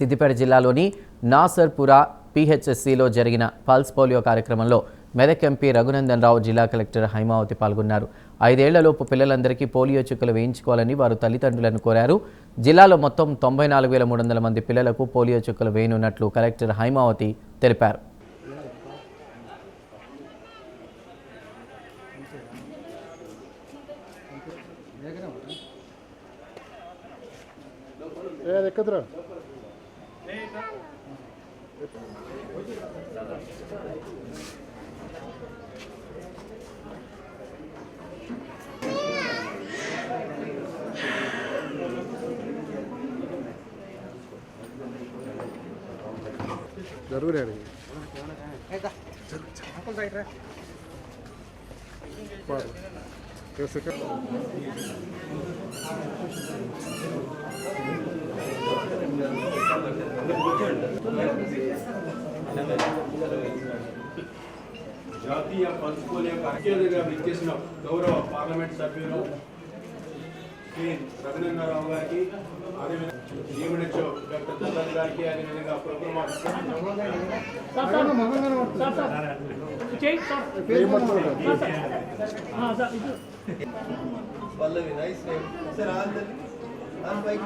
సిద్దిపేట జిల్లాలోని నాసర్పుర పిహెచ్ఎస్సిలో జరిగిన pulse polio కార్యక్రమంలో మెదక్ ఎంపీ రఘునందన్ రావు, జిల్లా కలెక్టర్ హైమావతి పాల్గొన్నారు. 5 ఏళ్లలోపు పిల్లలందరికీ పోలియో చుక్కలు వేయించుకోవాలని వారు తల్లిదండ్రులను కోరారు. జిల్లాలో మొత్తం 94,300 మంది పిల్లలకు పోలియో చుక్కలు వేయనున్నట్లు కలెక్టర్ హైమావతి తెలిపారు. जरूर है कैसे कर జాతీయ పల్స్ పోలియో కార్యక్రమంగా విచ్చేసిన గౌరవ పార్లమెంట్ సభ్యులు శ్రీ రఘునందరావు గారికి, అదేవిధంగా డాక్టర్ దత్తాత్రేయ గారికి, అదేవిధంగా programme Pallavi nice name sir. On bike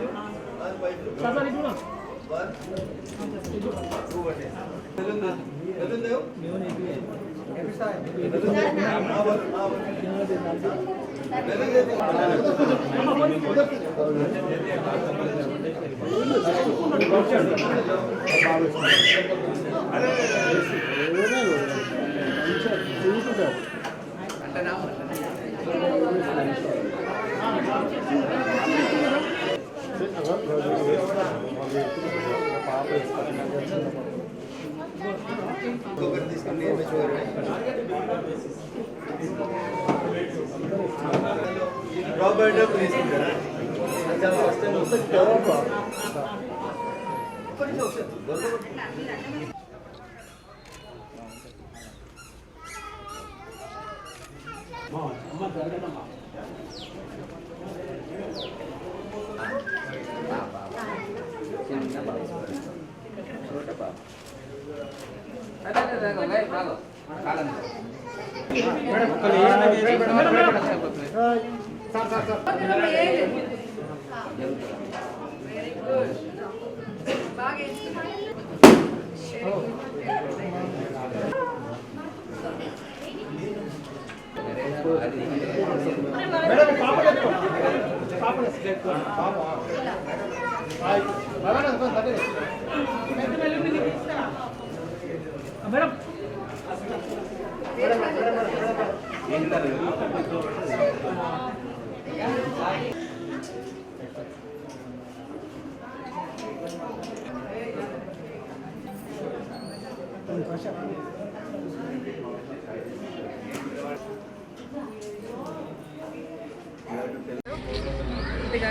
Robert please చాలా ఫస్ట్ టైం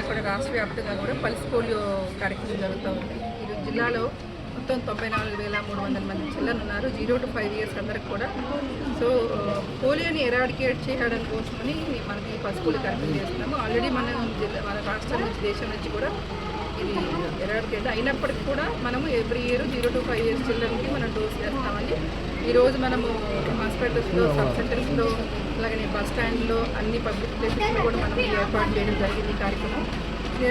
కూడా రాష్ట్ర వ్యాప్తంగా కూడా పల్స్ పోలియో కార్యక్రమం జరుగుతూ ఉంది. ఈరోజు జిల్లాలో మొత్తం 94,300 మంది పిల్లలు ఉన్నారు. 0 to 5 years అందరికి కూడా. సో పోలియోని ఎరాడికేట్ చేయడం కోసమని మనకి పల్స్ పోలియో కార్యక్రమం చేస్తున్నాము. ఆల్రెడీ మన రాష్ట్రం నుంచి, దేశం నుంచి కూడా ఇది ఎరాడికేట్ అయినప్పటికీ కూడా మనము ఎవ్రీ ఇయర్ 0 to 5 years చిల్డ్రన్కి మనం డోస్ చేస్తామండి. ఈరోజు మనము హాస్పిటల్స్లో, సబ్ సెంటర్స్లో, అలాగే బస్ స్టాండ్లో, అన్ని పబ్లిక్ ప్లేసెస్లో కూడా మనం ఏర్పాటు చేయడం జరిగింది కార్యక్రమం.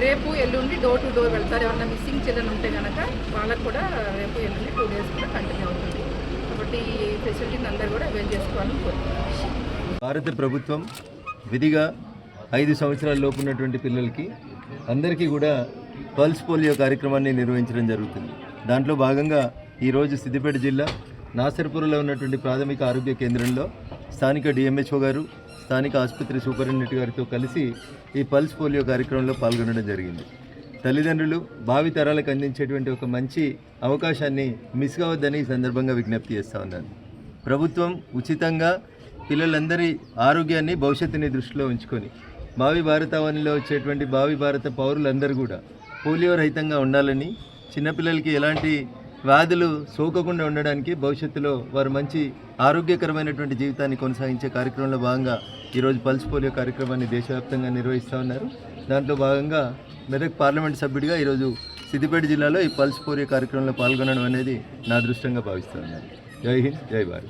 రేపు ఎల్లుండి డోర్ టు డోర్ వెళ్తారు. ఏమన్నా మిస్సింగ్ చిల్డ్రన్ ఉంటే కనుక వాళ్ళకు కూడా రేపు ఎల్లుండి 2 days కూడా కంటిన్యూ అవుతుంది. కాబట్టి ఈ ఫెసిలిటీని అందరూ కూడా అవైల్ చేసుకోవాలని కోరుతున్నాను. భారత ప్రభుత్వం విధిగా 5 సంవత్సరాల లోపు ఉన్నటువంటి పిల్లలకి అందరికీ కూడా పల్స్ పోలియో కార్యక్రమాన్ని నిర్వహించడం జరుగుతుంది. దాంట్లో భాగంగా ఈరోజు సిద్దిపేట జిల్లా నాసర్పురలో ఉన్నటువంటి ప్రాథమిక ఆరోగ్య కేంద్రంలో స్థానిక డిఎంహెచ్ఓ గారు, స్థానిక ఆసుపత్రి సూపరింటెండెంట్ గారితో కలిసి ఈ పల్స్ పోలియో కార్యక్రమంలో పాల్గొనడం జరిగింది. తల్లిదండ్రులు భావి తరాలకు అందించేటువంటి ఒక మంచి అవకాశాన్ని మిస్ కావద్దని ఈ సందర్భంగా విజ్ఞప్తి చేస్తూ ఉన్నాను. ప్రభుత్వం ఉచితంగా పిల్లలందరి ఆరోగ్యాన్ని, భవిష్యత్తుని దృష్టిలో ఉంచుకొని భావి భారతావనిలో వచ్చేటువంటి భావి భారత పౌరులందరూ కూడా పోలియో రహితంగా ఉండాలని, చిన్నపిల్లలకి ఎలాంటి వ్యాధులు సోకకుండా ఉండడానికి, భవిష్యత్తులో వారు మంచి ఆరోగ్యకరమైనటువంటి జీవితాన్ని కొనసాగించే కార్యక్రమంలో భాగంగా ఈరోజు పల్స్ పోలియో కార్యక్రమాన్ని దేశవ్యాప్తంగా నిర్వహిస్తూ ఉన్నారు. దాంట్లో భాగంగా మెదక్ పార్లమెంట్ సభ్యుడిగా ఈరోజు సిద్దిపేట జిల్లాలో ఈ పల్స్ పోలియో కార్యక్రమంలో పాల్గొనడం అనేది నా అదృష్టంగా భావిస్తున్నాను. జై హింద్, జై భారత్.